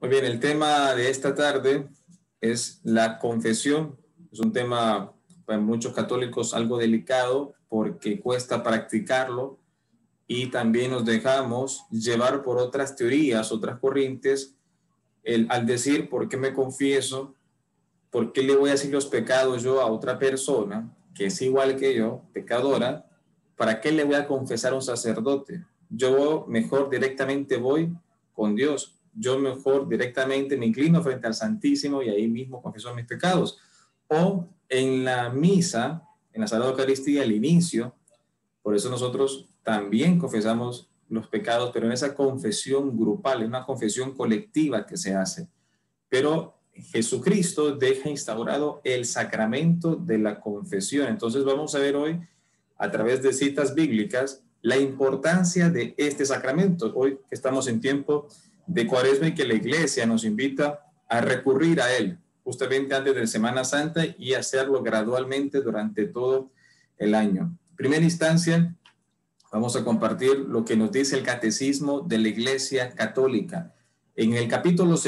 Muy bien, el tema de esta tarde es la confesión. Es un tema para muchos católicos algo delicado porque cuesta practicarlo y también nos dejamos llevar por otras teorías, otras corrientes, al decir por qué me confieso, por qué le voy a decir los pecados yo a otra persona que es igual que yo, pecadora, ¿para qué le voy a confesar a un sacerdote? Yo mejor directamente voy con Dios. Yo mejor directamente me inclino frente al Santísimo y ahí mismo confieso mis pecados. O en la misa, en la Sagrada Eucaristía, al inicio, por eso nosotros también confesamos los pecados, pero en esa confesión grupal, en una confesión colectiva que se hace. Pero Jesucristo deja instaurado el sacramento de la confesión. Entonces vamos a ver hoy, a través de citas bíblicas, la importancia de este sacramento. Hoy que estamos en tiempo de Cuaresma y que la Iglesia nos invita a recurrir a él, justamente antes de Semana Santa y hacerlo gradualmente durante todo el año. En primera instancia, vamos a compartir lo que nos dice el Catecismo de la Iglesia Católica. En el capítulo 2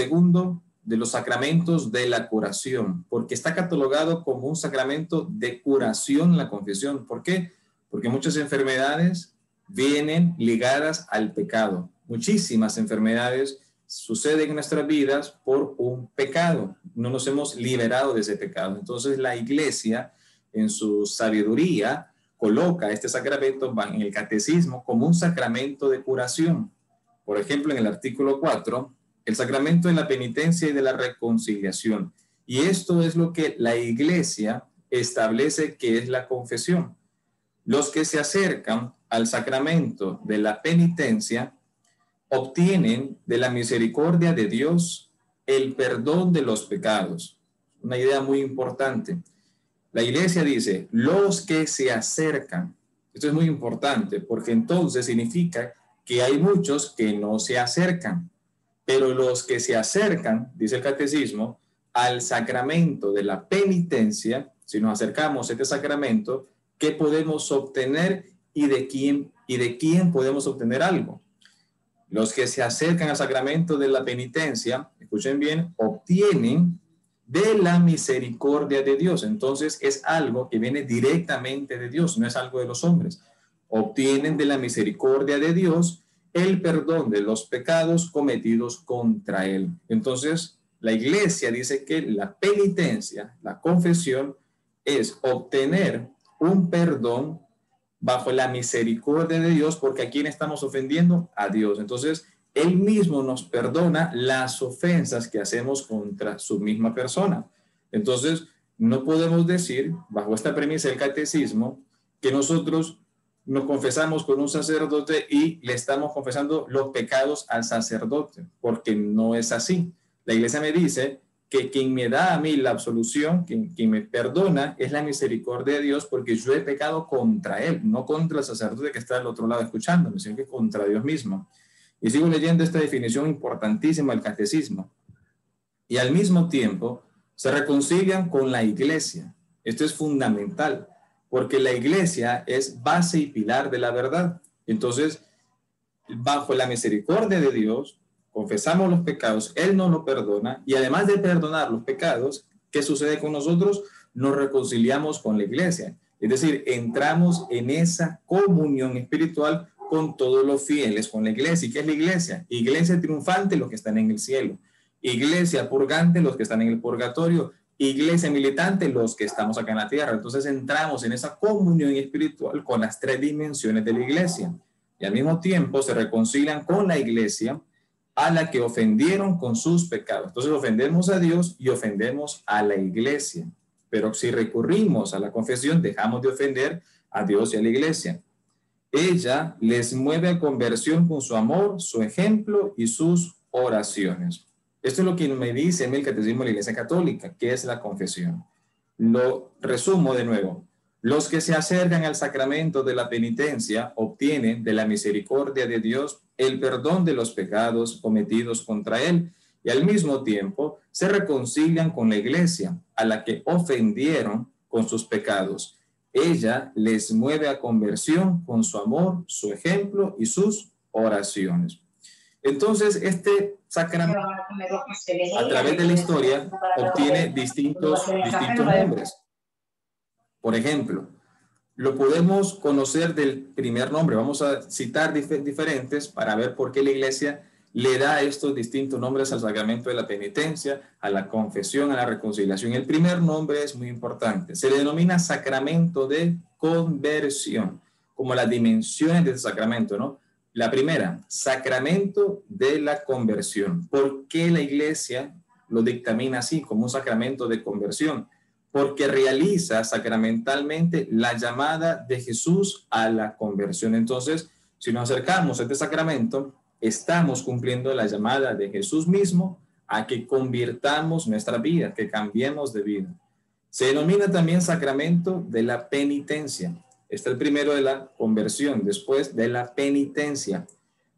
de los sacramentos de la curación, porque está catalogado como un sacramento de curación la confesión. ¿Por qué? Porque muchas enfermedades vienen ligadas al pecado. Muchísimas enfermedades suceden en nuestras vidas por un pecado. No nos hemos liberado de ese pecado. Entonces la Iglesia, en su sabiduría, coloca este sacramento en el catecismo como un sacramento de curación. Por ejemplo, en el artículo 4, el sacramento de la penitencia y de la reconciliación. Y esto es lo que la Iglesia establece que es la confesión. Los que se acercan al sacramento de la penitencia obtienen de la misericordia de Dios el perdón de los pecados. Una idea muy importante. La Iglesia dice, los que se acercan. Esto es muy importante porque entonces significa que hay muchos que no se acercan. Pero los que se acercan, dice el Catecismo, al sacramento de la penitencia, si nos acercamos a este sacramento, ¿qué podemos obtener y de quién podemos obtener algo? Los que se acercan al sacramento de la penitencia, escuchen bien, obtienen de la misericordia de Dios. Entonces es algo que viene directamente de Dios, no es algo de los hombres. Obtienen de la misericordia de Dios el perdón de los pecados cometidos contra él. Entonces, la Iglesia dice que la penitencia, la confesión, es obtener un perdón bajo la misericordia de Dios, porque ¿a quién estamos ofendiendo? A Dios. Entonces, Él mismo nos perdona las ofensas que hacemos contra su misma persona. Entonces, no podemos decir, bajo esta premisa del catecismo, que nosotros nos confesamos con un sacerdote y le estamos confesando los pecados al sacerdote, porque no es así. La Iglesia me dice que quien me da a mí la absolución, quien me perdona, es la misericordia de Dios, porque yo he pecado contra él, no contra el sacerdote que está al otro lado escuchándome, sino que contra Dios mismo. Y sigo leyendo esta definición importantísima del catecismo. Y al mismo tiempo se reconcilian con la Iglesia. Esto es fundamental, porque la Iglesia es base y pilar de la verdad. Entonces, bajo la misericordia de Dios, confesamos los pecados, Él nos lo perdona, y además de perdonar los pecados, ¿qué sucede con nosotros? Nos reconciliamos con la Iglesia. Es decir, entramos en esa comunión espiritual con todos los fieles, con la Iglesia. ¿Y qué es la Iglesia? Iglesia triunfante, los que están en el cielo. Iglesia purgante, los que están en el purgatorio. Iglesia militante, los que estamos acá en la tierra. Entonces entramos en esa comunión espiritual con las tres dimensiones de la Iglesia. Y al mismo tiempo se reconcilian con la Iglesia a la que ofendieron con sus pecados. Entonces ofendemos a Dios y ofendemos a la Iglesia. Pero si recurrimos a la confesión, dejamos de ofender a Dios y a la Iglesia. Ella les mueve a conversión con su amor, su ejemplo y sus oraciones. Esto es lo que me dice el Catecismo de la Iglesia Católica, que es la confesión. Lo resumo de nuevo. Los que se acercan al sacramento de la penitencia obtienen de la misericordia de Dios el perdón de los pecados cometidos contra él y al mismo tiempo se reconcilian con la Iglesia a la que ofendieron con sus pecados. Ella les mueve a conversión con su amor, su ejemplo y sus oraciones. Entonces, este sacramento, a través de la historia, obtiene distintos nombres. Por ejemplo, lo podemos conocer del primer nombre. Vamos a citar diferentes para ver por qué la Iglesia le da estos distintos nombres al sacramento de la penitencia, a la confesión, a la reconciliación. El primer nombre es muy importante. Se le denomina sacramento de conversión, como las dimensiones del sacramento, ¿no? La primera, sacramento de la conversión. ¿Por qué la Iglesia lo dictamina así, como un sacramento de conversión? Porque realiza sacramentalmente la llamada de Jesús a la conversión. Entonces, si nos acercamos a este sacramento, estamos cumpliendo la llamada de Jesús mismo a que convirtamos nuestra vida, que cambiemos de vida. Se denomina también sacramento de la penitencia. Está el primero de la conversión, después de la penitencia,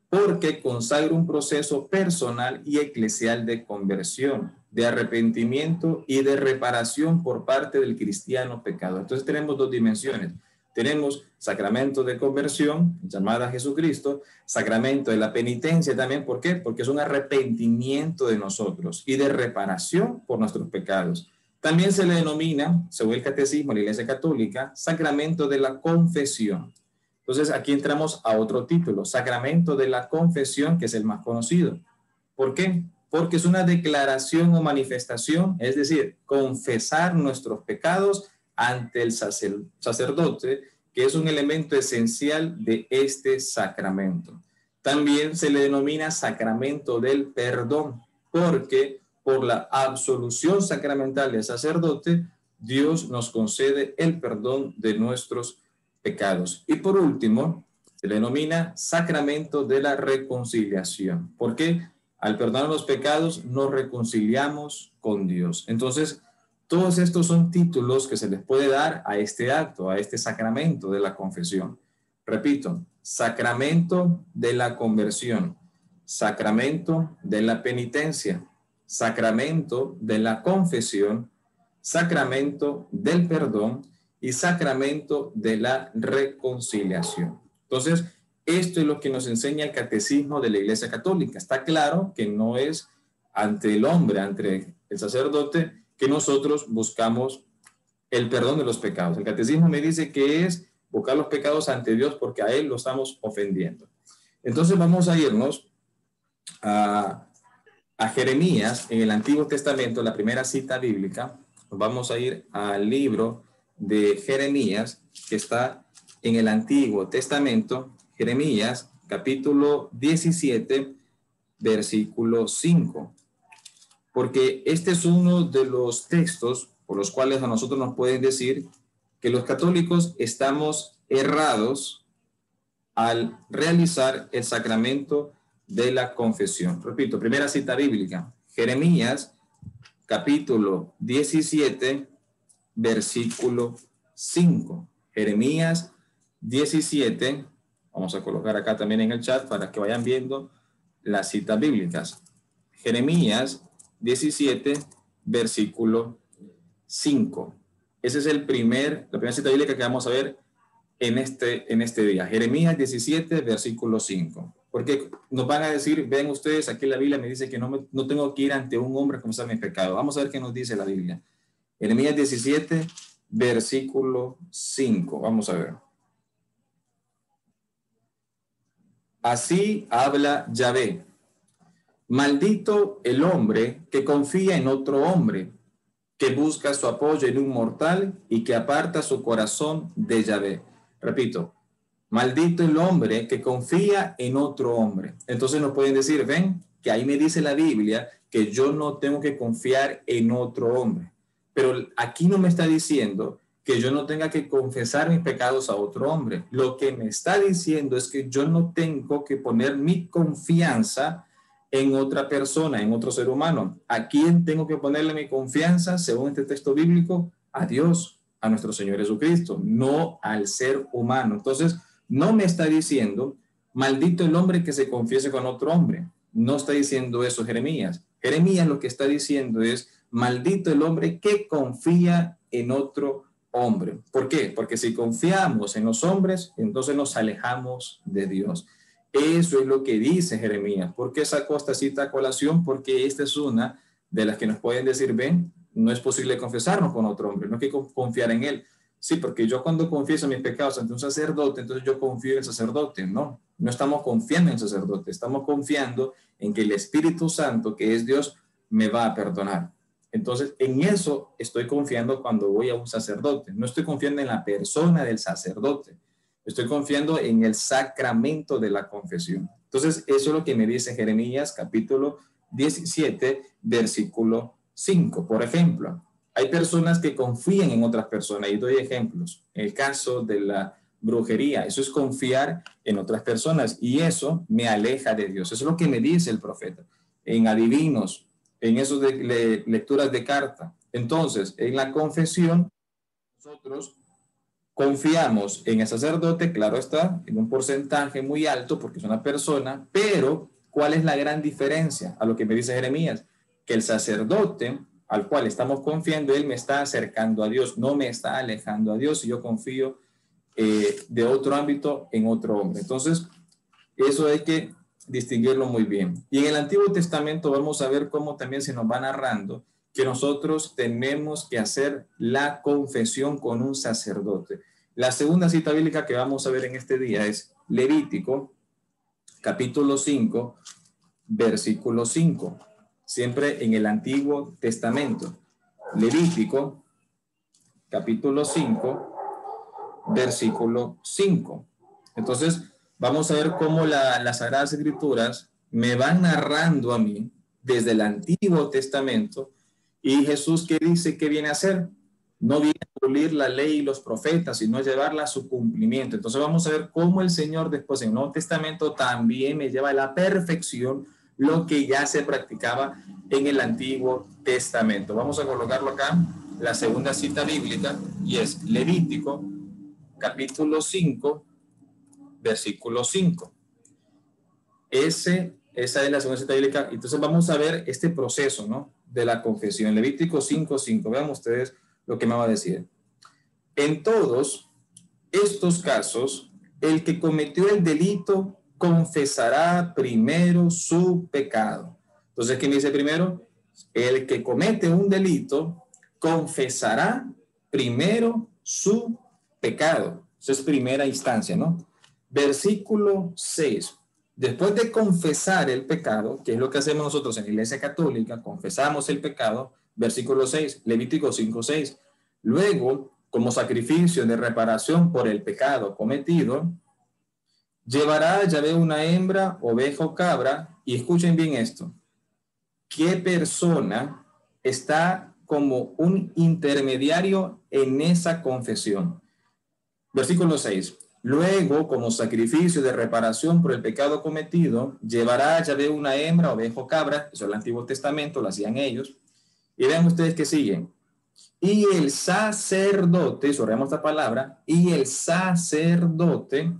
porque consagra un proceso personal y eclesial de conversión, de arrepentimiento y de reparación por parte del cristiano pecador. Entonces tenemos dos dimensiones. Tenemos sacramento de conversión, llamada a Jesucristo, sacramento de la penitencia también. ¿Por qué? Porque es un arrepentimiento de nosotros y de reparación por nuestros pecados. También se le denomina, según el Catecismo de la Iglesia Católica, sacramento de la confesión. Entonces aquí entramos a otro título, sacramento de la confesión, que es el más conocido. ¿Por qué? Porque es una declaración o manifestación, es decir, confesar nuestros pecados ante el sacerdote, que es un elemento esencial de este sacramento. También se le denomina sacramento del perdón, porque por la absolución sacramental del sacerdote, Dios nos concede el perdón de nuestros pecados. Y por último, se le denomina sacramento de la reconciliación, porque al perdonar los pecados nos reconciliamos con Dios. Entonces, todos estos son títulos que se les puede dar a este acto, a este sacramento de la confesión. Repito, sacramento de la conversión, sacramento de la penitencia, sacramento de la confesión, sacramento del perdón y sacramento de la reconciliación. Entonces, esto es lo que nos enseña el Catecismo de la Iglesia Católica. Está claro que no es ante el hombre, ante el sacerdote, que nosotros buscamos el perdón de los pecados. El Catecismo me dice que es buscar los pecados ante Dios porque a Él lo estamos ofendiendo. Entonces vamos a irnos a Jeremías en el Antiguo Testamento, la primera cita bíblica. Nos vamos a ir al libro de Jeremías, que está en el Antiguo Testamento, Jeremías, capítulo 17, versículo 5. Porque este es uno de los textos por los cuales a nosotros nos pueden decir que los católicos estamos errados al realizar el sacramento de la confesión. Repito, primera cita bíblica, Jeremías, capítulo 17, versículo 5. Jeremías 17, vamos a colocar acá también en el chat para que vayan viendo las citas bíblicas. Jeremías 17, versículo 5. Esa es la primera cita bíblica que vamos a ver en este día. Jeremías 17, versículo 5. Porque nos van a decir, ven ustedes, aquí la Biblia me dice que no tengo que ir ante un hombre a confesar mis pecados. Vamos a ver qué nos dice la Biblia. Jeremías 17, versículo 5. Vamos a ver. Así habla Yahvé. Maldito el hombre que confía en otro hombre, que busca su apoyo en un mortal y que aparta su corazón de Yahvé. Repito, maldito el hombre que confía en otro hombre. Entonces nos pueden decir, ven, que ahí me dice la Biblia que yo no tengo que confiar en otro hombre. Pero aquí no me está diciendo que yo no tenga que confesar mis pecados a otro hombre. Lo que me está diciendo es que yo no tengo que poner mi confianza en otra persona, en otro ser humano. ¿A quién tengo que ponerle mi confianza, según este texto bíblico? A Dios, a nuestro Señor Jesucristo, no al ser humano. Entonces, no me está diciendo, maldito el hombre que se confiese con otro hombre. No está diciendo eso Jeremías. Jeremías lo que está diciendo es, maldito el hombre que confía en otro hombre. ¿Por qué? Porque si confiamos en los hombres, entonces nos alejamos de Dios. Eso es lo que dice Jeremías. ¿Por qué sacó esta cita a colación? Porque esta es una de las que nos pueden decir, ven, no es posible confesarnos con otro hombre, no hay que confiar en él. Sí, porque yo cuando confieso mis pecados ante un sacerdote, entonces yo confío en el sacerdote. No, no estamos confiando en el sacerdote, estamos confiando en que el Espíritu Santo, que es Dios, me va a perdonar. Entonces, en eso estoy confiando cuando voy a un sacerdote. No estoy confiando en la persona del sacerdote. Estoy confiando en el sacramento de la confesión. Entonces, eso es lo que me dice Jeremías, capítulo 17, versículo 5. Por ejemplo, hay personas que confían en otras personas, y doy ejemplos. En el caso de la brujería, eso es confiar en otras personas, y eso me aleja de Dios. Eso es lo que me dice el profeta. En adivinos, en esos de lecturas de carta. Entonces, en la confesión, nosotros confiamos en el sacerdote, claro está, en un porcentaje muy alto porque es una persona, pero ¿cuál es la gran diferencia a lo que me dice Jeremías? Que el sacerdote al cual estamos confiando, él me está acercando a Dios, no me está alejando a Dios, y yo confío de otro ámbito en otro hombre. Entonces, eso hay que distinguirlo muy bien. Y en el Antiguo Testamento vamos a ver cómo también se nos va narrando que nosotros tenemos que hacer la confesión con un sacerdote. La segunda cita bíblica que vamos a ver en este día es Levítico, capítulo 5, versículo 5. Siempre en el Antiguo Testamento. Levítico, capítulo 5, versículo 5. Entonces, vamos a ver cómo las Sagradas Escrituras me van narrando a mí desde el Antiguo Testamento, y Jesús, ¿qué dice que viene a hacer? No viene a abolir la ley y los profetas, sino a llevarla a su cumplimiento. Entonces vamos a ver cómo el Señor después en el Nuevo Testamento también me lleva a la perfección lo que ya se practicaba en el Antiguo Testamento. Vamos a colocarlo acá, la segunda cita bíblica, y es Levítico, capítulo 5, versículo 5. Esa es la segunda cita bíblica. Entonces vamos a ver este proceso, ¿no?, de la confesión. Levítico 5:5. Vean ustedes lo que me va a decir. En todos estos casos, el que cometió el delito confesará primero su pecado. Entonces, ¿qué me dice primero? El que comete un delito confesará primero su pecado. Esa es primera instancia, ¿no? Versículo 6. Después de confesar el pecado, que es lo que hacemos nosotros en la Iglesia Católica, confesamos el pecado, versículo 6, Levítico 5:6. Luego, como sacrificio de reparación por el pecado cometido, llevará Yahvé una hembra, oveja o cabra, y escuchen bien esto. ¿Qué persona está como un intermediario en esa confesión? Versículo 6. Luego, como sacrificio de reparación por el pecado cometido, llevará Yahvé una hembra, oveja o cabra, eso es el Antiguo Testamento, lo hacían ellos. Y vean ustedes que siguen. Y el sacerdote, sorreamos esta palabra, y el sacerdote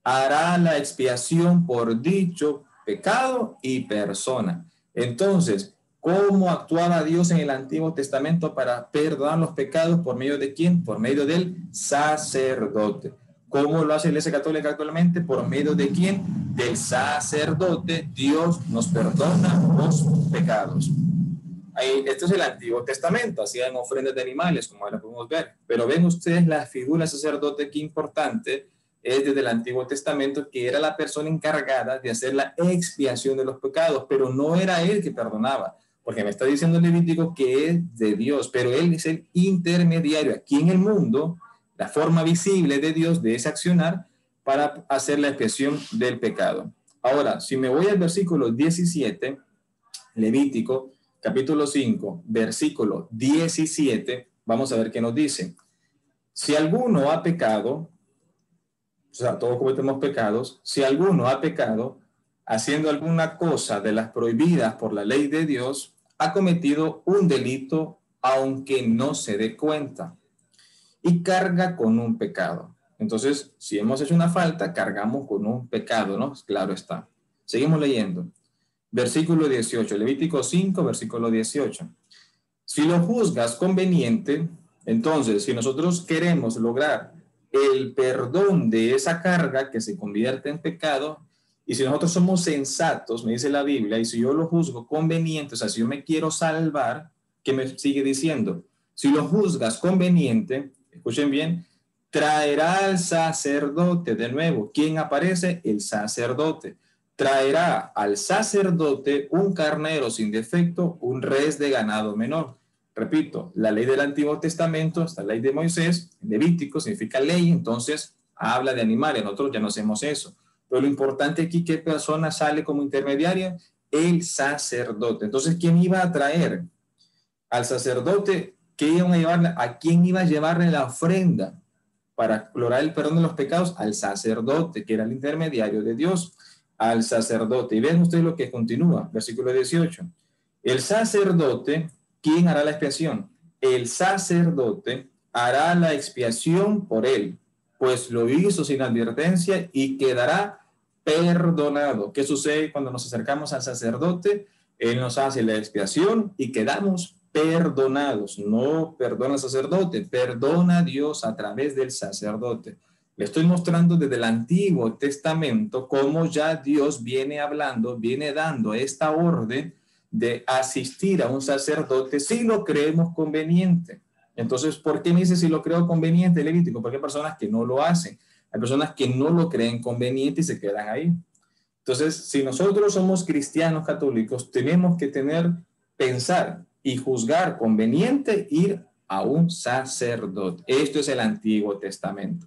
hará la expiación por dicho pecado y persona. Entonces, ¿cómo actuaba Dios en el Antiguo Testamento para perdonar los pecados? ¿Por medio de quién? Por medio del sacerdote. ¿Cómo lo hace la Iglesia Católica actualmente? ¿Por medio de quién? Del sacerdote. Dios nos perdona los pecados. Esto es el Antiguo Testamento, hacían ofrendas de animales, como ahora podemos ver. Pero ven ustedes la figura sacerdote, qué importante es desde el Antiguo Testamento, que era la persona encargada de hacer la expiación de los pecados, pero no era él que perdonaba, porque me está diciendo el Levítico que es de Dios, pero él es el intermediario aquí en el mundo, la forma visible de Dios de ese accionar para hacer la expiación del pecado. Ahora, si me voy al versículo 17, Levítico, capítulo 5, versículo 17, vamos a ver qué nos dice. Si alguno ha pecado, o sea, todos cometemos pecados, si alguno ha pecado haciendo alguna cosa de las prohibidas por la ley de Dios, ha cometido un delito aunque no se dé cuenta y carga con un pecado. Entonces, si hemos hecho una falta, cargamos con un pecado, ¿no? Claro está. Seguimos leyendo. Versículo 18, Levítico 5, versículo 18. Si lo juzgas conveniente, entonces, si nosotros queremos lograr el perdón de esa carga que se convierte en pecado. Y si nosotros somos sensatos, me dice la Biblia, y si yo lo juzgo conveniente, o sea, si yo me quiero salvar, ¿qué me sigue diciendo? Si lo juzgas conveniente, escuchen bien, traerá al sacerdote de nuevo. ¿Quién aparece? El sacerdote. Traerá al sacerdote un carnero sin defecto, un res de ganado menor. Repito, la ley del Antiguo Testamento, esta ley de Moisés, Levítico, significa ley, entonces habla de animales. Nosotros ya no hacemos eso. Pero lo importante aquí, ¿qué persona sale como intermediaria? El sacerdote. Entonces, ¿quién iba a traer al sacerdote? ¿Qué iban a llevarle? ¿A quién iba a llevarle la ofrenda para lograr el perdón de los pecados? Al sacerdote, que era el intermediario de Dios, al sacerdote. Y ven ustedes lo que continúa, versículo 18. El sacerdote, ¿quién hará la expiación? El sacerdote hará la expiación por él, pues lo hizo sin advertencia y quedará perdonado. ¿Qué sucede cuando nos acercamos al sacerdote? Él nos hace la expiación y quedamos perdonados. No perdona el sacerdote, perdona a Dios a través del sacerdote. Le estoy mostrando desde el Antiguo Testamento cómo ya Dios viene hablando, viene dando esta orden de asistir a un sacerdote si lo creemos conveniente. Entonces, ¿por qué me dice si lo creo conveniente, Levítico? Porque hay personas que no lo hacen. Hay personas que no lo creen conveniente y se quedan ahí. Entonces, si nosotros somos cristianos católicos, tenemos que pensar y juzgar conveniente ir a un sacerdote. Esto es el Antiguo Testamento.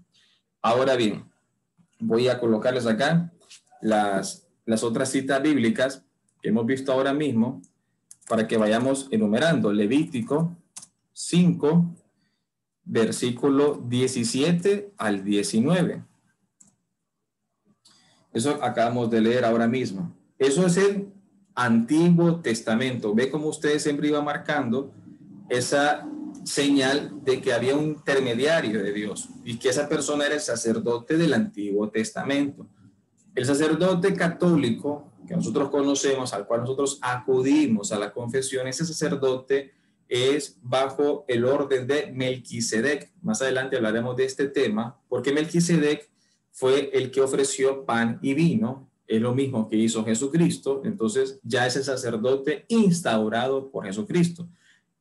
Ahora bien, voy a colocarles acá las otras citas bíblicas que hemos visto ahora mismo para que vayamos enumerando. Levítico 5, versículo 17 al 19. Eso acabamos de leer ahora mismo. Eso es el Antiguo Testamento. Ve cómo ustedes siempre iban marcando esa señal de que había un intermediario de Dios y que esa persona era el sacerdote del Antiguo Testamento. El sacerdote católico que nosotros conocemos, al cual nosotros acudimos a la confesión, ese sacerdote es bajo el orden de Melquisedec. Más adelante hablaremos de este tema, porque Melquisedec fue el que ofreció pan y vino, es lo mismo que hizo Jesucristo, entonces ya es el sacerdote instaurado por Jesucristo.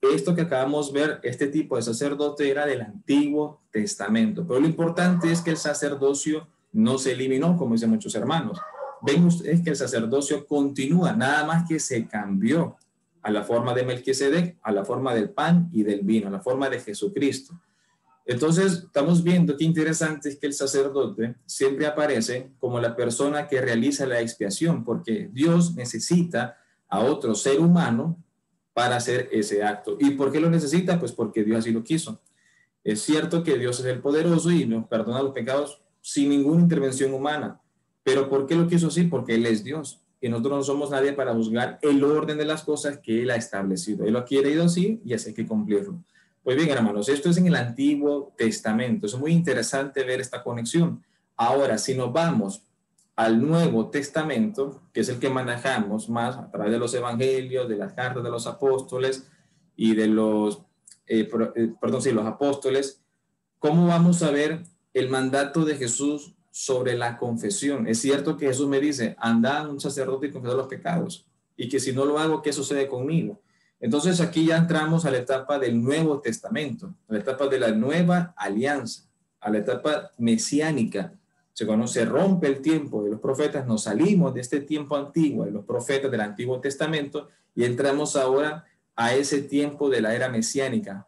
Esto que acabamos de ver, este tipo de sacerdote era del Antiguo Testamento, pero lo importante es que el sacerdocio no se eliminó, como dicen muchos hermanos. Ven ustedes que el sacerdocio continúa, nada más que se cambió a la forma de Melquisedec, a la forma del pan y del vino, a la forma de Jesucristo. Entonces, estamos viendo qué interesante es que el sacerdote siempre aparece como la persona que realiza la expiación, porque Dios necesita a otro ser humano para hacer ese acto. ¿Y por qué lo necesita? Pues porque Dios así lo quiso. Es cierto que Dios es el poderoso y nos perdona los pecados sin ninguna intervención humana. Pero ¿por qué lo quiso así? Porque Él es Dios. Y nosotros no somos nadie para juzgar el orden de las cosas que Él ha establecido. Él lo ha querido así y así hay que cumplirlo. Pues bien, hermanos, esto es en el Antiguo Testamento. Es muy interesante ver esta conexión. Ahora, si nos vamos al Nuevo Testamento, que es el que manejamos más a través de los evangelios, de las cartas de los apóstoles y de los los apóstoles, ¿cómo vamos a ver el mandato de Jesús sobre la confesión? Es cierto que Jesús me dice, anda a un sacerdote y confesar los pecados, y que si no lo hago, ¿qué sucede conmigo? Entonces aquí ya entramos a la etapa del Nuevo Testamento, a la etapa de la nueva alianza, a la etapa mesiánica. Se rompe el tiempo de los profetas, nos salimos de este tiempo antiguo, de los profetas del Antiguo Testamento, y entramos ahora a ese tiempo de la era mesiánica,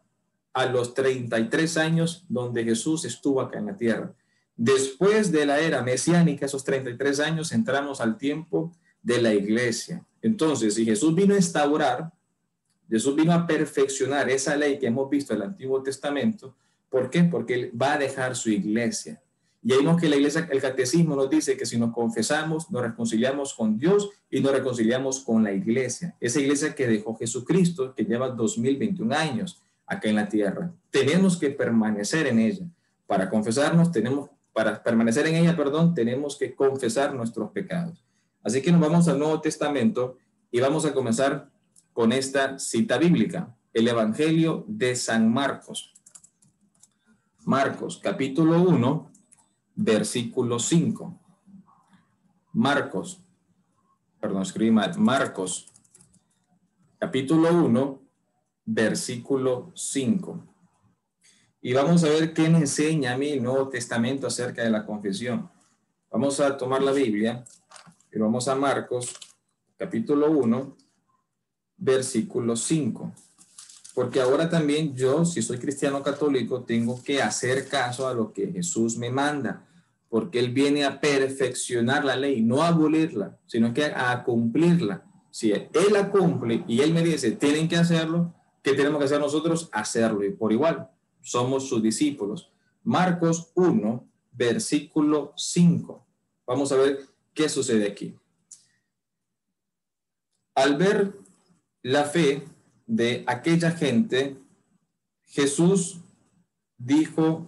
a los 33 años donde Jesús estuvo acá en la tierra. Después de la era mesiánica, esos 33 años, entramos al tiempo de la iglesia. Entonces, si Jesús vino a instaurar, Jesús vino a perfeccionar esa ley que hemos visto en el Antiguo Testamento, ¿por qué? Porque Él va a dejar su iglesia. Y ahí vemos que la iglesia, el catecismo nos dice que si nos confesamos, nos reconciliamos con Dios y nos reconciliamos con la iglesia. Esa iglesia que dejó Jesucristo, que lleva 2021 años acá en la tierra. Tenemos que permanecer en ella. Para permanecer en ella, tenemos que confesar nuestros pecados. Así que nos vamos al Nuevo Testamento y vamos a comenzar con esta cita bíblica, el Evangelio de San Marcos. Marcos, capítulo 1, versículo 5. Marcos, capítulo 1, versículo 5. Y vamos a ver qué me enseña a mí el Nuevo Testamento acerca de la confesión. Vamos a tomar la Biblia y vamos a Marcos, capítulo 1, versículo 5. Porque ahora también yo, si soy cristiano católico, tengo que hacer caso a lo que Jesús me manda, porque Él viene a perfeccionar la ley, no a abolirla, sino que a cumplirla. Si Él la cumple y Él me dice, tienen que hacerlo, ¿qué tenemos que hacer nosotros? Hacerlo, y por igual, somos sus discípulos. Marcos 1, versículo 5. Vamos a ver qué sucede aquí. Al ver la fe de aquella gente, Jesús dijo,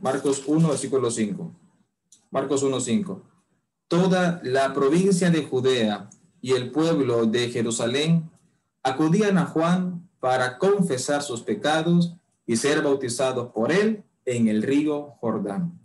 Marcos 1, versículo 5. Marcos 1, 5. Toda la provincia de Judea y el pueblo de Jerusalén acudían a Juan para confesar sus pecados y ser bautizados por él en el río Jordán.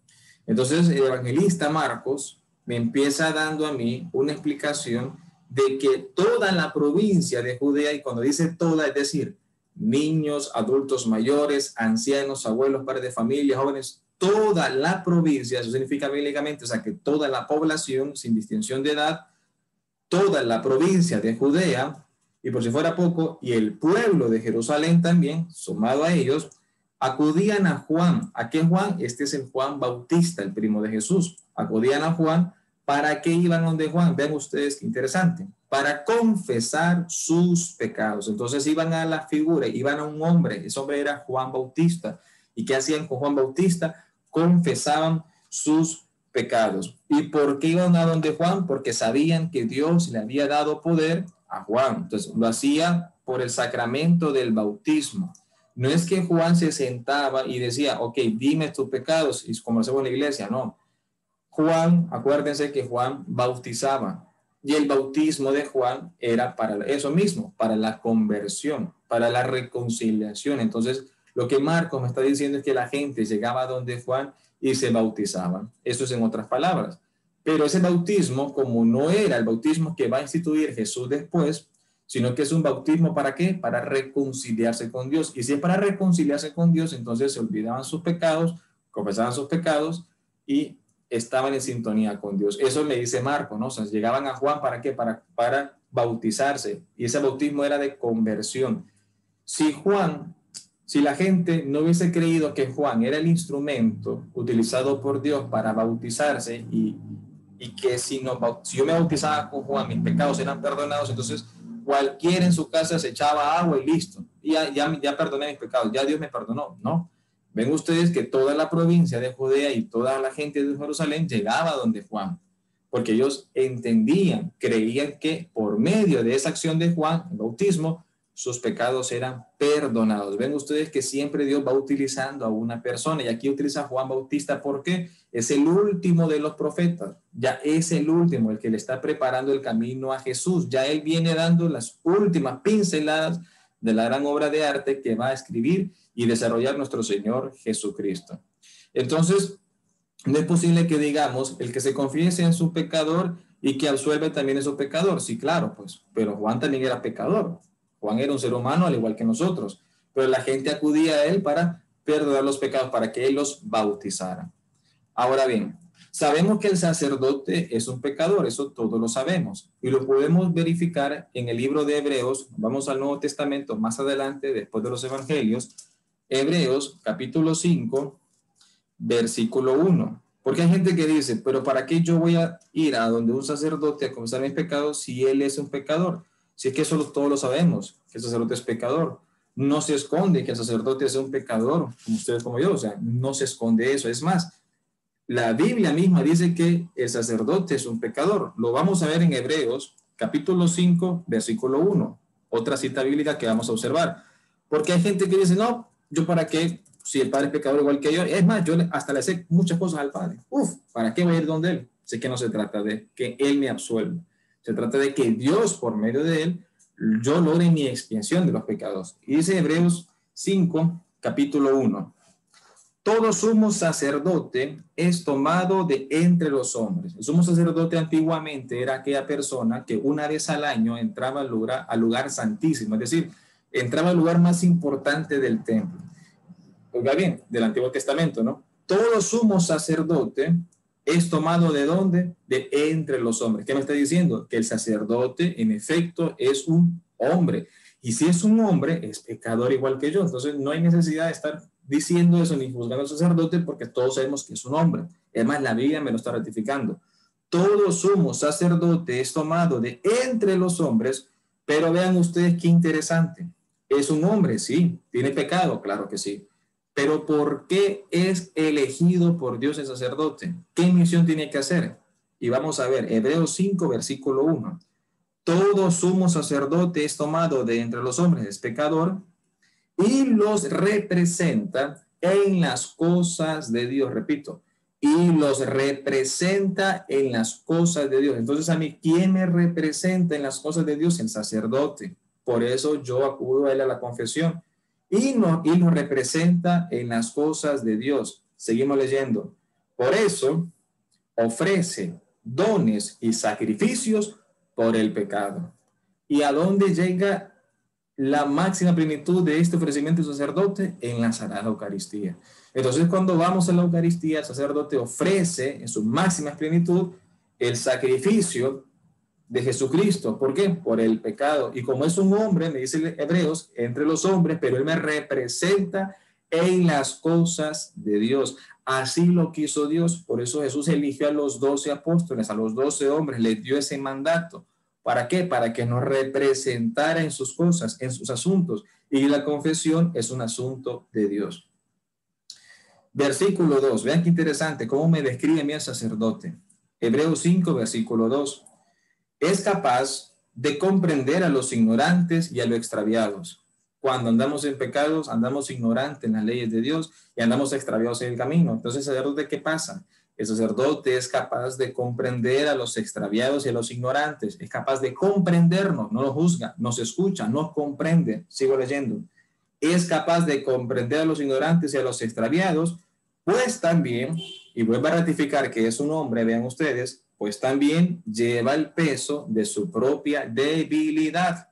Entonces, el evangelista Marcos me empieza dando a mí una explicación de que toda la provincia de Judea, y cuando dice toda, es decir, niños, adultos mayores, ancianos, abuelos, padres de familia, jóvenes, toda la provincia, eso significa bíblicamente, o sea, que toda la población, sin distinción de edad, toda la provincia de Judea, y por si fuera poco, y el pueblo de Jerusalén también, sumado a ellos, acudían a Juan. ¿A qué Juan? Este es el Juan Bautista, el primo de Jesús. Acudían a Juan. ¿Para qué iban donde Juan? Vean ustedes qué interesante. Para confesar sus pecados. Entonces iban a la figura, iban a un hombre. Ese hombre era Juan Bautista. ¿Y qué hacían con Juan Bautista? Confesaban sus pecados. ¿Y por qué iban a donde Juan? Porque sabían que Dios le había dado poder a Juan. Entonces lo hacía por el sacramento del bautismo. No es que Juan se sentaba y decía, ok, dime tus pecados, y como hacemos en la iglesia, no. Juan, acuérdense que Juan bautizaba, y el bautismo de Juan era para eso mismo, para la conversión, para la reconciliación. Entonces, lo que Marcos me está diciendo es que la gente llegaba a donde Juan y se bautizaban. Eso es en otras palabras. Pero ese bautismo, como no era el bautismo que va a instituir Jesús después, sino que es un bautismo ¿para qué? Para reconciliarse con Dios. Y si es para reconciliarse con Dios, entonces se olvidaban sus pecados, confesaban sus pecados y estaban en sintonía con Dios. Eso me dice Marco, ¿no? O sea, llegaban a Juan ¿para qué? Para bautizarse. Y ese bautismo era de conversión. Si la gente no hubiese creído que Juan era el instrumento utilizado por Dios para bautizarse y que si yo me bautizaba con Juan, mis pecados eran perdonados, entonces cualquiera en su casa se echaba agua y listo. Y ya perdoné mis pecados, ya Dios me perdonó. No. Ven ustedes que toda la provincia de Judea y toda la gente de Jerusalén llegaba donde Juan, porque ellos entendían, creían que por medio de esa acción de Juan, el bautismo, sus pecados eran perdonados. Ven ustedes que siempre Dios va utilizando a una persona, y aquí utiliza a Juan Bautista porque es el último de los profetas, ya es el último, el que le está preparando el camino a Jesús, ya él viene dando las últimas pinceladas de la gran obra de arte que va a escribir y desarrollar nuestro Señor Jesucristo. Entonces, no es posible que digamos, el que se confiese en su pecador y que absuelve también es su pecador. Sí, claro, pues, pero Juan también era pecador. Juan era un ser humano al igual que nosotros, pero la gente acudía a él para perdonar los pecados, para que él los bautizara. Ahora bien, sabemos que el sacerdote es un pecador, eso todos lo sabemos, y lo podemos verificar en el libro de Hebreos. Vamos al Nuevo Testamento más adelante, después de los Evangelios. Hebreos, capítulo 5, versículo 1. Porque hay gente que dice, pero ¿para qué yo voy a ir a donde un sacerdote a confesar mis pecados si él es un pecador? Si es que eso todos lo sabemos, que el sacerdote es pecador. No se esconde que el sacerdote es un pecador, como ustedes como yo, o sea, no se esconde eso. Es más, la Biblia misma dice que el sacerdote es un pecador. Lo vamos a ver en Hebreos, capítulo 5, versículo 1. Otra cita bíblica que vamos a observar. Porque hay gente que dice, no, ¿yo para qué? Si el Padre es pecador igual que yo. Es más, yo hasta le sé muchas cosas al Padre. ¿Para qué voy a ir donde Él? Sé que no se trata de que Él me absuelva. Se trata de que Dios, por medio de Él, yo logre mi expiación de los pecados. Y dice Hebreos 5, capítulo 1. todo sumo sacerdote es tomado de entre los hombres. El sumo sacerdote antiguamente era aquella persona que una vez al año entraba al lugar santísimo, es decir, entraba al lugar más importante del templo. Oiga bien, del Antiguo Testamento, ¿no? Todo sumo sacerdote es tomado ¿de dónde? De entre los hombres. ¿Qué me está diciendo? Que el sacerdote, en efecto, es un hombre. Y si es un hombre, es pecador igual que yo. Entonces, no hay necesidad de estar diciendo eso ni juzgando al sacerdote porque todos sabemos que es un hombre. Además, la Biblia me lo está ratificando. Todo sumo sacerdote es tomado de entre los hombres, pero vean ustedes qué interesante. Es un hombre, sí. ¿Tiene pecado? Claro que sí. Pero ¿por qué es elegido por Dios el sacerdote? ¿Qué misión tiene que hacer? Y vamos a ver, Hebreos 5, versículo 1. Todo sumo sacerdote es tomado de entre los hombres, es pecador, y los representa en las cosas de Dios, repito, y los representa en las cosas de Dios. Entonces, a mí, ¿quién me representa en las cosas de Dios? El sacerdote. Por eso yo acudo a él a la confesión y nos representa en las cosas de Dios. Seguimos leyendo. Por eso ofrece dones y sacrificios por el pecado. ¿Y a dónde llega la máxima plenitud de este ofrecimiento del sacerdote? En la Sagrada Eucaristía. Entonces, cuando vamos a la Eucaristía, el sacerdote ofrece en su máxima plenitud el sacrificio de Jesucristo. ¿Por qué? Por el pecado. Y como es un hombre, me dice Hebreos, entre los hombres, pero él me representa en las cosas de Dios. Así lo quiso Dios. Por eso Jesús eligió a los 12 apóstoles, a los 12 hombres, les dio ese mandato. ¿Para qué? Para que nos representara en sus cosas, en sus asuntos. Y la confesión es un asunto de Dios. Versículo 2. Vean qué interesante, cómo me describe a mí el sacerdote. Hebreos 5, versículo 2. Es capaz de comprender a los ignorantes y a los extraviados. Cuando andamos en pecados, andamos ignorantes en las leyes de Dios y andamos extraviados en el camino. Entonces, ¿el sacerdote qué pasa? El sacerdote es capaz de comprender a los extraviados y a los ignorantes. Es capaz de comprendernos, no nos juzga, nos escucha, nos comprende. Sigo leyendo. Es capaz de comprender a los ignorantes y a los extraviados, pues también, y vuelvo a ratificar que es un hombre, vean ustedes, pues también lleva el peso de su propia debilidad.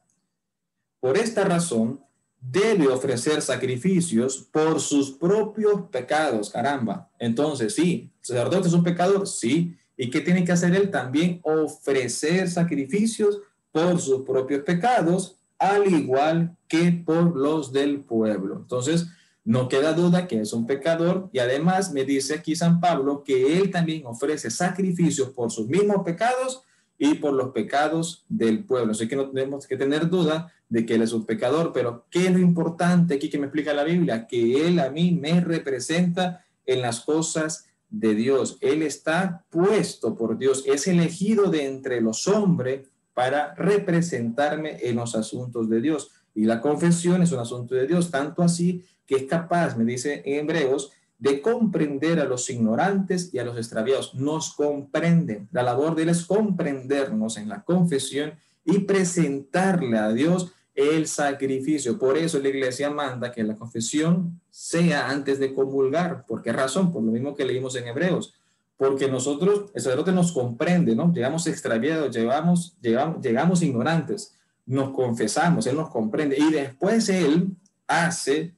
Por esta razón, debe ofrecer sacrificios por sus propios pecados, caramba. Entonces, sí, ¿el sacerdote es un pecador? Sí. ¿Y qué tiene que hacer él? También ofrecer sacrificios por sus propios pecados, al igual que por los del pueblo. Entonces, no queda duda que es un pecador y además me dice aquí San Pablo que él también ofrece sacrificios por sus mismos pecados y por los pecados del pueblo. Así que no tenemos que tener duda de que él es un pecador, pero ¿qué es lo importante aquí que me explica la Biblia? Que él a mí me representa en las cosas de Dios. Él está puesto por Dios, es elegido de entre los hombres para representarme en los asuntos de Dios. Y la confesión es un asunto de Dios, tanto así que es capaz, me dice en Hebreos, de comprender a los ignorantes y a los extraviados. Nos comprenden. La labor de él es comprendernos en la confesión y presentarle a Dios el sacrificio. Por eso la iglesia manda que la confesión sea antes de comulgar. ¿Por qué razón? Por lo mismo que leímos en Hebreos. Porque nosotros, el sacerdote nos comprende, ¿no? Llegamos extraviados, llegamos ignorantes, nos confesamos, él nos comprende y después él hace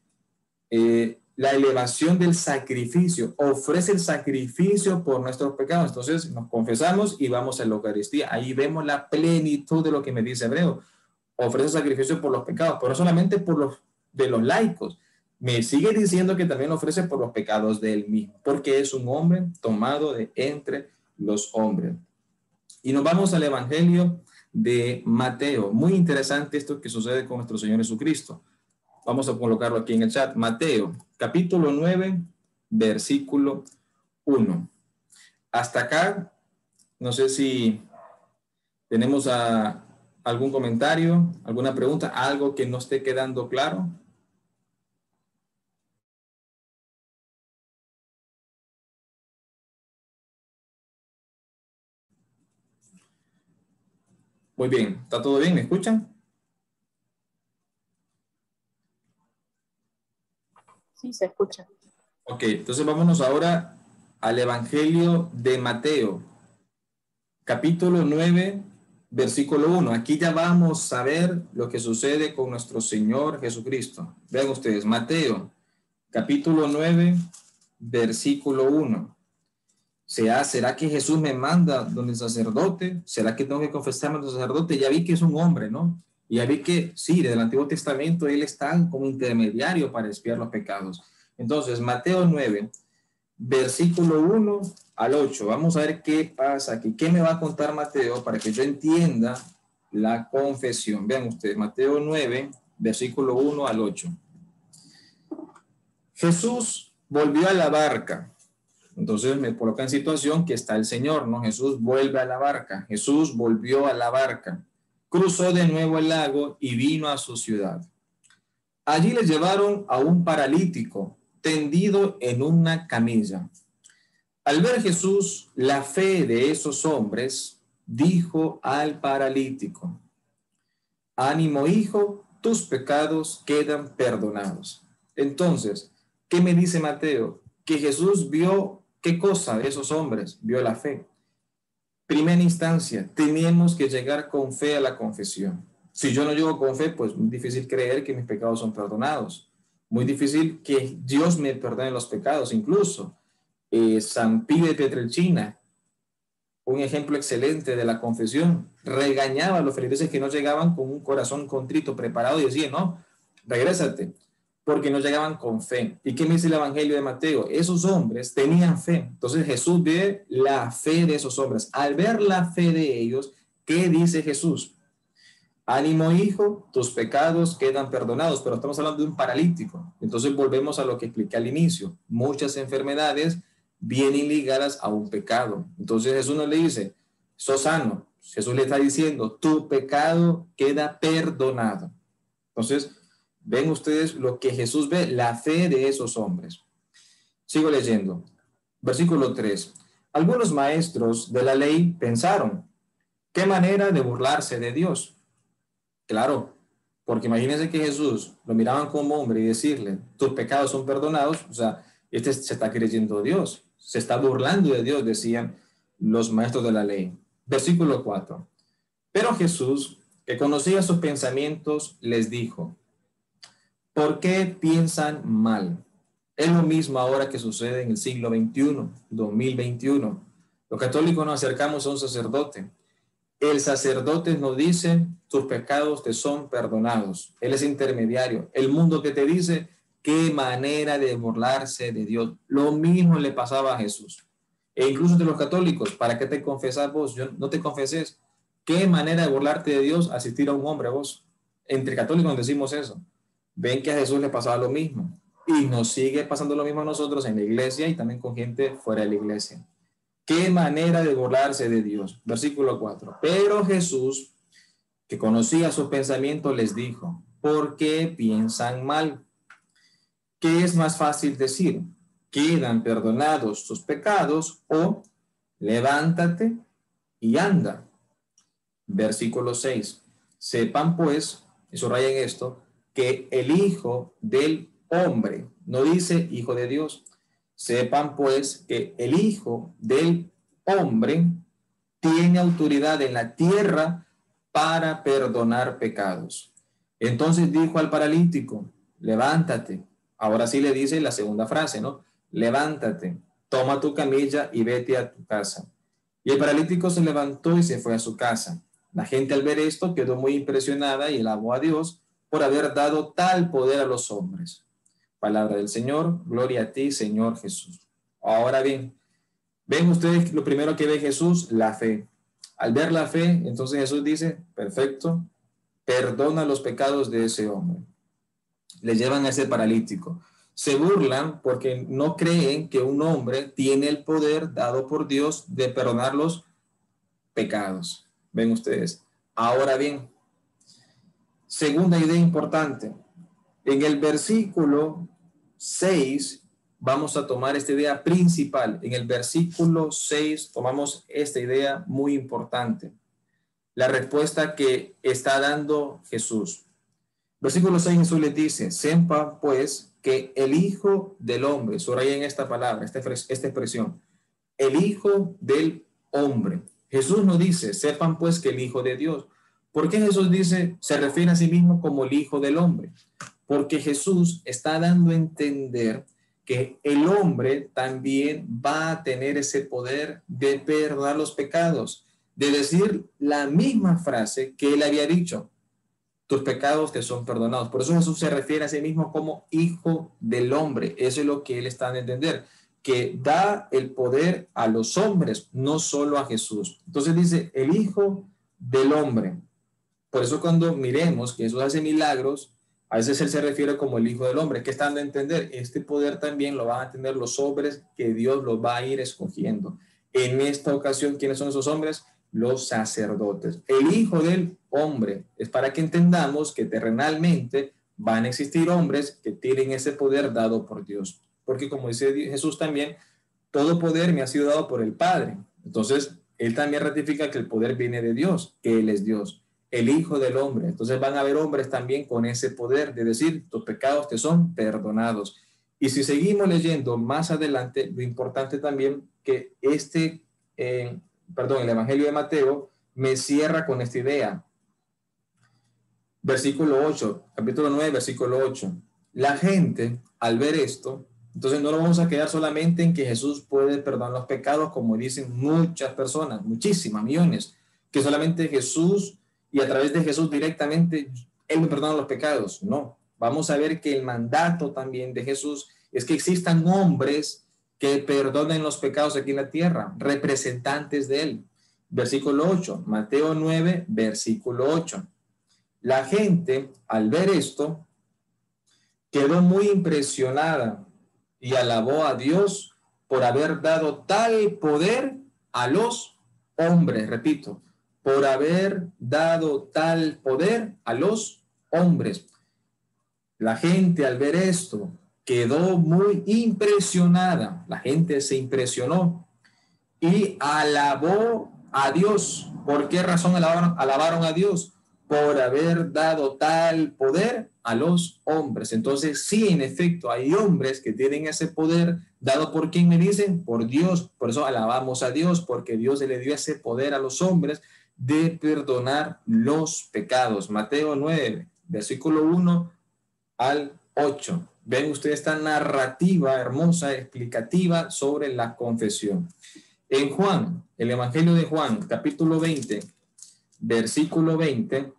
la elevación del sacrificio, ofrece el sacrificio por nuestros pecados. Entonces nos confesamos y vamos a la Eucaristía. Ahí vemos la plenitud de lo que me dice Hebreo. Ofrece sacrificio por los pecados, pero no solamente por los de los laicos. Me sigue diciendo que también ofrece por los pecados de él mismo, porque es un hombre tomado de entre los hombres. Y nos vamos al Evangelio de Mateo. Muy interesante esto que sucede con nuestro Señor Jesucristo. Vamos a colocarlo aquí en el chat. Mateo, capítulo 9, versículo 1. Hasta acá, no sé si tenemos algún comentario, alguna pregunta, algo que no esté quedando claro. Muy bien, ¿está todo bien? ¿Me escuchan? Sí, se escucha. Ok, entonces vámonos ahora al Evangelio de Mateo, capítulo 9, versículo 1. Aquí ya vamos a ver lo que sucede con nuestro Señor Jesucristo. Vean ustedes, Mateo, capítulo 9, versículo 1. ¿Será que Jesús me manda donde el sacerdote? ¿Será que tengo que confesarme al sacerdote? Ya vi que es un hombre, ¿no? Y ya vi que, sí, desde el Antiguo Testamento él está como intermediario para expiar los pecados. Entonces, Mateo 9, versículo 1 al 8. Vamos a ver qué pasa aquí. ¿Qué me va a contar Mateo para que yo entienda la confesión? Vean ustedes, Mateo 9, versículo 1 al 8. Jesús volvió a la barca. Entonces me coloca en situación que está el Señor, ¿no? Jesús vuelve a la barca. Jesús volvió a la barca. Cruzó de nuevo el lago y vino a su ciudad. Allí le llevaron a un paralítico tendido en una camilla. Al ver Jesús la fe de esos hombres, dijo al paralítico: ánimo, hijo, tus pecados quedan perdonados. Entonces, ¿qué me dice Mateo? Que Jesús vio, ¿qué cosa de esos hombres? Vio la fe. Primera instancia, tenemos que llegar con fe a la confesión. Si yo no llego con fe, pues muy difícil creer que mis pecados son perdonados. Muy difícil que Dios me perdone los pecados. Incluso San Pío de Pietrelcina, un ejemplo excelente de la confesión, regañaba a los feligreses que no llegaban con un corazón contrito, preparado, y decía: no, regrésate, porque no llegaban con fe. ¿Y qué me dice el Evangelio de Mateo? Esos hombres tenían fe. Entonces Jesús ve la fe de esos hombres. Al ver la fe de ellos, ¿qué dice Jesús? Ánimo, hijo, tus pecados quedan perdonados. Pero estamos hablando de un paralítico. Entonces volvemos a lo que expliqué al inicio. Muchas enfermedades vienen ligadas a un pecado. Entonces Jesús no le dice: sos sano. Jesús le está diciendo: tu pecado queda perdonado. Entonces, ven ustedes lo que Jesús ve, la fe de esos hombres. Sigo leyendo. Versículo 3. Algunos maestros de la ley pensaron: ¿qué manera de burlarse de Dios? Claro, porque imagínense que Jesús lo miraban como hombre y decirle: tus pecados son perdonados. O sea, este se está creyendo Dios, se está burlando de Dios, decían los maestros de la ley. Versículo 4. Pero Jesús, que conocía sus pensamientos, les dijo: ¿por qué piensan mal? Es lo mismo ahora que sucede en el siglo XXI, 2021. Los católicos nos acercamos a un sacerdote. El sacerdote nos dice: tus pecados te son perdonados. Él es intermediario. El mundo que te dice: qué manera de burlarse de Dios. Lo mismo le pasaba a Jesús. E incluso de los católicos: ¿para qué te confesás vos? Yo no te confeses. Qué manera de burlarte de Dios asistir a un hombre vos. Entre católicos nos decimos eso. Ven que a Jesús le pasaba lo mismo. Y nos sigue pasando lo mismo a nosotros en la iglesia y también con gente fuera de la iglesia. Qué manera de burlarse de Dios. Versículo 4. Pero Jesús, que conocía sus pensamientos, les dijo: ¿por qué piensan mal? ¿Qué es más fácil decir? ¿quedan perdonados tus pecados? O levántate y anda. Versículo 6. Sepan pues, y subrayen esto, que el Hijo del Hombre, no dice Hijo de Dios. Sepan pues que el Hijo del Hombre tiene autoridad en la tierra para perdonar pecados. Entonces dijo al paralítico: levántate. Ahora sí le dice la segunda frase, ¿no? Levántate, toma tu camilla y vete a tu casa. Y el paralítico se levantó y se fue a su casa. La gente al ver esto quedó muy impresionada y alabó a Dios por haber dado tal poder a los hombres. Palabra del Señor, gloria a ti, Señor Jesús. Ahora bien, ven ustedes lo primero que ve Jesús: la fe. Al ver la fe, entonces Jesús dice: perfecto, perdona los pecados de ese hombre. Le llevan a ese paralítico. Se burlan porque no creen que un hombre tiene el poder dado por Dios de perdonar los pecados. Ven ustedes. Ahora bien, segunda idea importante. En el versículo 6 vamos a tomar esta idea principal. En el versículo 6 tomamos esta idea muy importante. La respuesta que está dando Jesús. Versículo 6, Jesús les dice: sepa pues que el Hijo del Hombre, subrayen esta palabra, esta expresión, el Hijo del Hombre. Jesús no dice, sepan pues que el Hijo de Dios. ¿Por qué Jesús dice, se refiere a sí mismo como el Hijo del Hombre? Porque Jesús está dando a entender que el hombre también va a tener ese poder de perdonar los pecados, de decir la misma frase que él había dicho, tus pecados te son perdonados. Por eso Jesús se refiere a sí mismo como Hijo del Hombre. Eso es lo que él está dando a entender, que da el poder a los hombres, no solo a Jesús. Entonces dice, el Hijo del Hombre. Por eso cuando miremos que Jesús hace milagros, a veces él se refiere como el Hijo del Hombre. ¿Qué están dando a entender? Este poder también lo van a tener los hombres que Dios los va a ir escogiendo. En esta ocasión, ¿quiénes son esos hombres? Los sacerdotes. El Hijo del Hombre es para que entendamos que terrenalmente van a existir hombres que tienen ese poder dado por Dios. Porque como dice Jesús también, todo poder me ha sido dado por el Padre. Entonces, él también ratifica que el poder viene de Dios, que él es Dios. El Hijo del Hombre. Entonces van a haber hombres también con ese poder de decir, tus pecados te son perdonados. Y si seguimos leyendo más adelante, lo importante también que el Evangelio de Mateo me cierra con esta idea. Versículo 8, capítulo 9, versículo 8. La gente, al ver esto, entonces no lo vamos a quedar solamente en que Jesús puede perdonar los pecados, como dicen muchas personas, muchísimas, millones, que solamente Jesús y a través de Jesús directamente Él me perdona los pecados. No, vamos a ver que el mandato también de Jesús es que existan hombres que perdonen los pecados aquí en la tierra, representantes de Él. Versículo 8, Mateo 9, versículo 8. La gente, al ver esto, quedó muy impresionada y alabó a Dios por haber dado tal poder a los hombres. Repito, por haber dado tal poder a los hombres. La gente al ver esto quedó muy impresionada. La gente se impresionó y alabó a Dios. ¿Por qué razón alabaron a Dios? Por haber dado tal poder a los hombres. Entonces, sí, en efecto, hay hombres que tienen ese poder dado por quién me dicen, por Dios. Por eso alabamos a Dios, porque Dios le dio ese poder a los hombres de perdonar los pecados. Mateo 9, versículo 1 al 8. Ven ustedes esta narrativa hermosa, explicativa sobre la confesión. En Juan, el Evangelio de Juan, capítulo 20, versículo 20,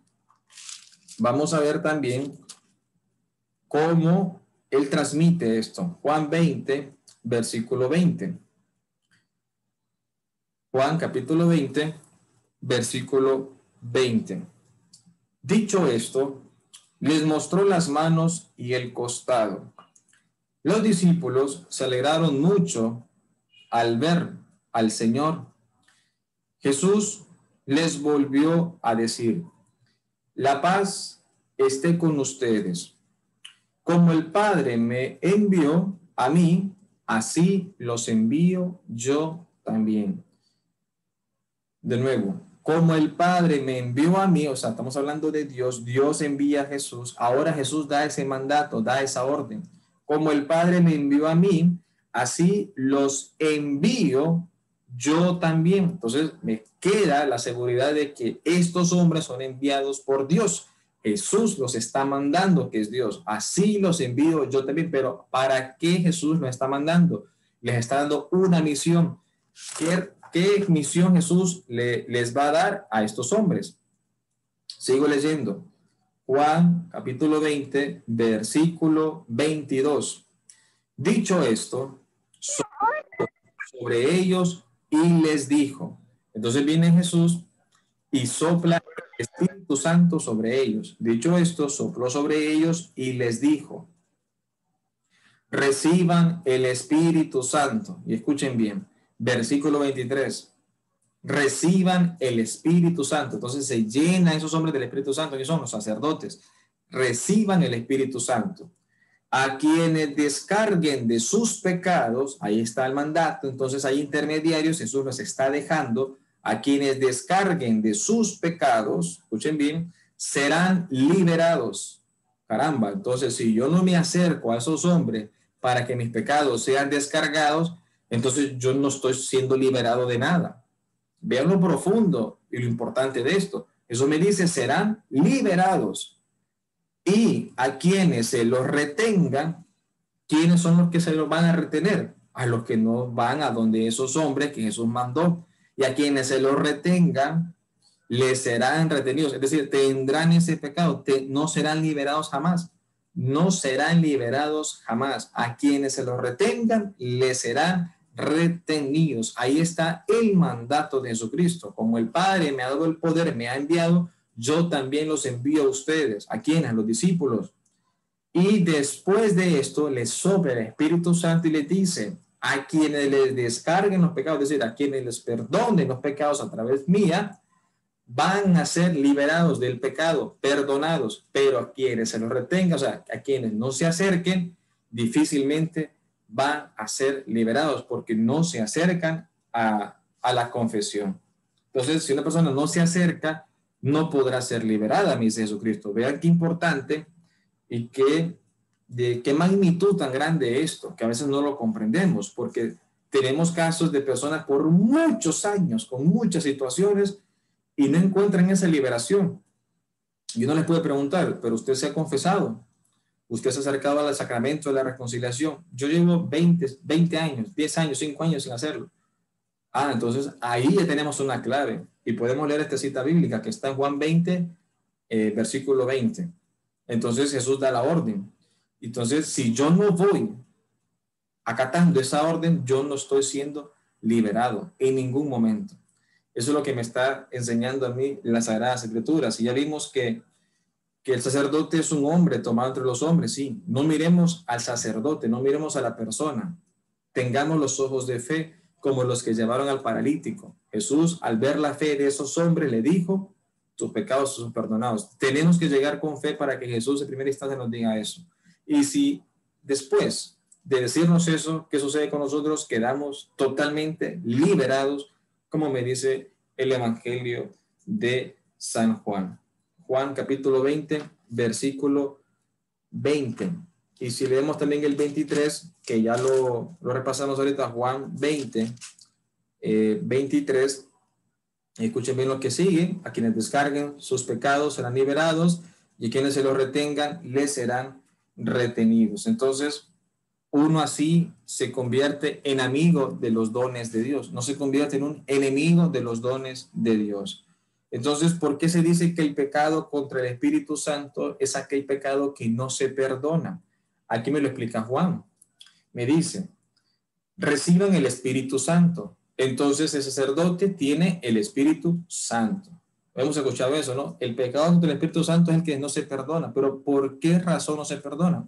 vamos a ver también cómo él transmite esto. Juan 20, versículo 20. Juan, capítulo 20, versículo 20. Dicho esto, les mostró las manos y el costado. Los discípulos se alegraron mucho al ver al Señor. Jesús les volvió a decir, la paz esté con ustedes. Como el Padre me envió a mí, así los envío yo también. De nuevo, como el Padre me envió a mí, o sea, estamos hablando de Dios, Dios envía a Jesús, ahora Jesús da ese mandato, da esa orden. Como el Padre me envió a mí, así los envío yo también. Entonces me queda la seguridad de que estos hombres son enviados por Dios. Jesús los está mandando, que es Dios. Así los envío yo también. Pero ¿para qué Jesús los está mandando? Les está dando una misión. ¿Qué misión Jesús les va a dar a estos hombres? Sigo leyendo. Juan, capítulo 20, versículo 22. Dicho esto, sobre ellos y les dijo. Entonces viene Jesús y sopla el Espíritu Santo sobre ellos. Dicho esto, sopló sobre ellos y les dijo, reciban el Espíritu Santo. Y escuchen bien, versículo 23. Reciban el Espíritu Santo. Entonces se llenan esos hombres del Espíritu Santo, que son los sacerdotes. Reciban el Espíritu Santo. A quienes descarguen de sus pecados, ahí está el mandato, entonces hay intermediarios, Jesús los está dejando, a quienes descarguen de sus pecados, escuchen bien, serán liberados. Caramba, entonces si yo no me acerco a esos hombres para que mis pecados sean descargados, entonces yo no estoy siendo liberado de nada. Vean lo profundo y lo importante de esto. Eso me dice, serán liberados. Y a quienes se los retengan, ¿quiénes son los que se los van a retener? A los que no van a donde esos hombres que Jesús mandó. Y a quienes se los retengan, les serán retenidos. Es decir, tendrán ese pecado, no serán liberados jamás. No serán liberados jamás. A quienes se los retengan, les serán retenidos. Ahí está el mandato de Jesucristo. Como el Padre me ha dado el poder, me ha enviado, yo también los envío a ustedes. ¿A quiénes? A los discípulos. Y después de esto les sopla el Espíritu Santo y les dice, a quienes les descarguen los pecados, es decir, a quienes les perdonen los pecados a través mía, van a ser liberados del pecado, perdonados, pero a quienes se los retengan, o sea, a quienes no se acerquen, difícilmente van a ser liberados porque no se acercan a la confesión. Entonces, si una persona no se acerca, no podrá ser liberada, me dice Jesucristo. Vean qué importante y de qué magnitud tan grande esto, que a veces no lo comprendemos, porque tenemos casos de personas por muchos años, con muchas situaciones, y no encuentran esa liberación. Y uno les puede preguntar, ¿pero usted se ha confesado? ¿Usted se ha acercado al sacramento de la reconciliación? Yo llevo 20 años, 10 años, 5 años sin hacerlo. Ah, entonces ahí ya tenemos una clave. Y podemos leer esta cita bíblica que está en Juan 20, versículo 20. Entonces Jesús da la orden. Entonces, si yo no voy acatando esa orden, yo no estoy siendo liberado en ningún momento. Eso es lo que me está enseñando a mí las Sagradas Escrituras. Y ya vimos que el sacerdote es un hombre tomado entre los hombres. Sí, no miremos al sacerdote, no miremos a la persona. Tengamos los ojos de fe como los que llevaron al paralítico. Jesús, al ver la fe de esos hombres, le dijo, tus pecados son perdonados. Tenemos que llegar con fe para que Jesús en primera instancia nos diga eso. Y si después de decirnos eso, ¿qué sucede con nosotros? Quedamos totalmente liberados, como me dice el Evangelio de San Juan. Juan capítulo 20, versículo 20. Y si leemos también el 23, que ya lo repasamos ahorita, Juan 20, 23, escuchen bien lo que sigue. A quienes descarguen sus pecados serán liberados y a quienes se los retengan les serán retenidos. Entonces, uno así se convierte en amigo de los dones de Dios, no se convierte en un enemigo de los dones de Dios. Entonces, ¿por qué se dice que el pecado contra el Espíritu Santo es aquel pecado que no se perdona? Aquí me lo explica Juan. Me dice, reciban el Espíritu Santo. Entonces el sacerdote tiene el Espíritu Santo. Hemos escuchado eso, ¿no? El pecado contra el Espíritu Santo es el que no se perdona. Pero ¿por qué razón no se perdona?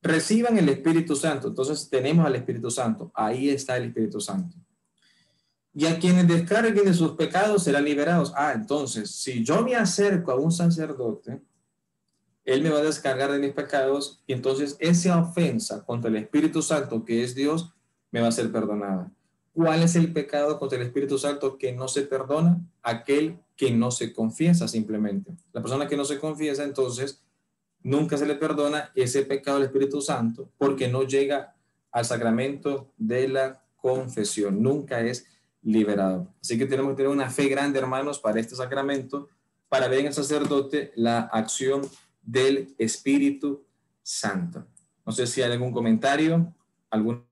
Reciban el Espíritu Santo. Entonces tenemos al Espíritu Santo. Ahí está el Espíritu Santo. Y a quienes descarguen de sus pecados serán liberados. Ah, entonces, si yo me acerco a un sacerdote, él me va a descargar de mis pecados y entonces esa ofensa contra el Espíritu Santo, que es Dios, me va a ser perdonada. ¿Cuál es el pecado contra el Espíritu Santo que no se perdona? Aquel que no se confiesa simplemente. La persona que no se confiesa, entonces, nunca se le perdona ese pecado al Espíritu Santo porque no llega al sacramento de la confesión. Nunca es liberado. Así que tenemos que tener una fe grande, hermanos, para este sacramento, para ver en el sacerdote la acción del Espíritu Santo. No sé si hay algún comentario, algún